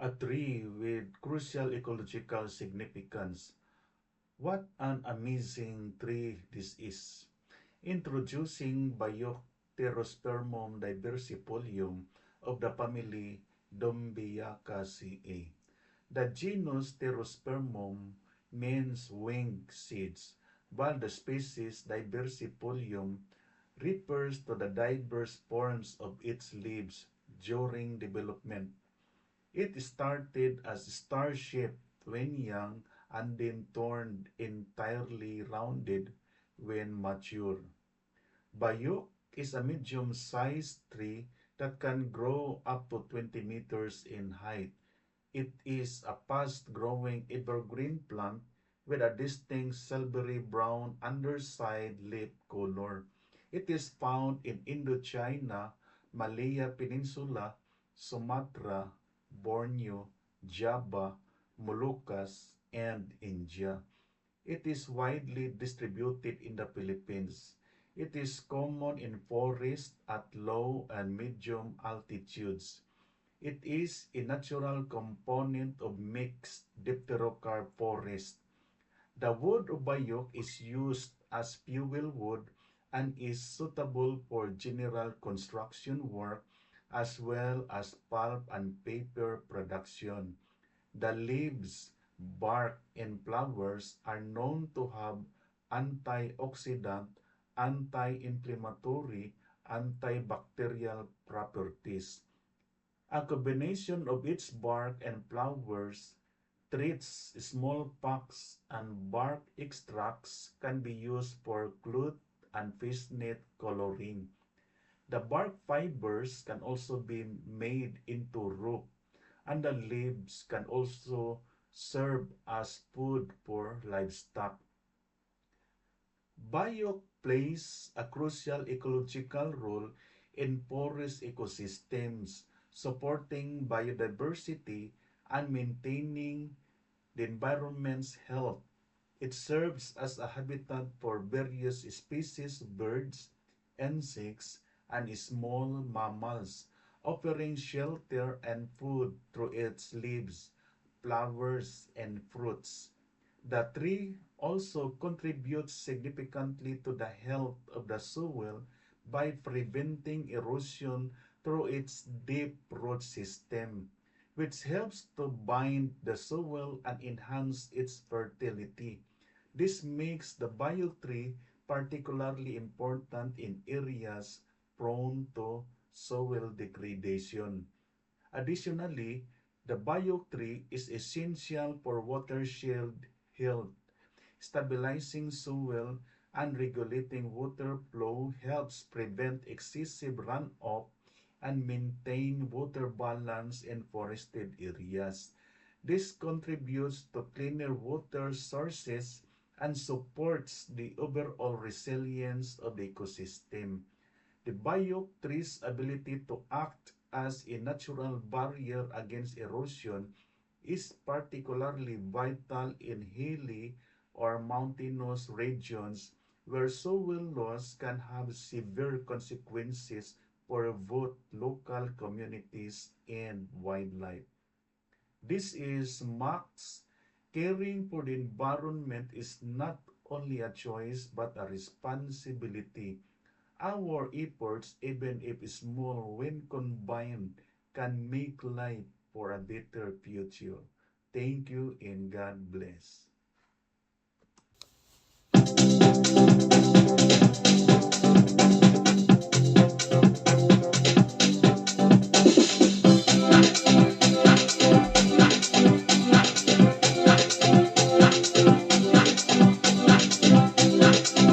A tree with crucial ecological significance. What an amazing tree this is. Introducing Biopterospermum diversifolium of the family Dombiaceae. The genus Pterospermum means winged seeds, while the species Diversifolium refers to the diverse forms of its leaves during development. It started as star-shaped when young and then turned entirely rounded when mature. Bayok is a medium-sized tree that can grow up to 20 meters in height. It is a fast-growing evergreen plant with a distinct silvery brown underside leaf color. It is found in Indochina, Malaya Peninsula, Sumatra, Borneo, Java, Moluccas, and India. It is widely distributed in the Philippines. It is common in forests at low and medium altitudes. It is a natural component of mixed dipterocarp forest. The wood of bayok is used as fuel wood and is suitable for general construction work as well as pulp and paper production. The leaves, bark, and flowers are known to have antioxidant, anti-inflammatory, antibacterial properties. A combination of its bark and flowers treats smallpox, and bark extracts can be used for cloth and fishnet coloring. The bark fibers can also be made into rope, and the leaves can also serve as food for livestock. Bayok plays a crucial ecological role in forest ecosystems, supporting biodiversity and maintaining the environment's health. It serves as a habitat for various species of birds, insects, and small mammals, offering shelter and food through its leaves, flowers, and fruits. The tree also contributes significantly to the health of the soil by preventing erosion through its deep root system, which helps to bind the soil and enhance its fertility. This makes the bio tree particularly important in areas prone to soil degradation. Additionally, the bio tree is essential for watershed health. Stabilizing soil and regulating water flow helps prevent excessive runoff and maintain water balance in forested areas. This contributes to cleaner water sources and supports the overall resilience of the ecosystem. The bayok tree's ability to act as a natural barrier against erosion is particularly vital in hilly or mountainous regions where soil loss can have severe consequences for both local communities and wildlife. This is Max. Caring for the environment is not only a choice but a responsibility. Our efforts, even if small, when combined, can make life for a better future. Thank you and God bless.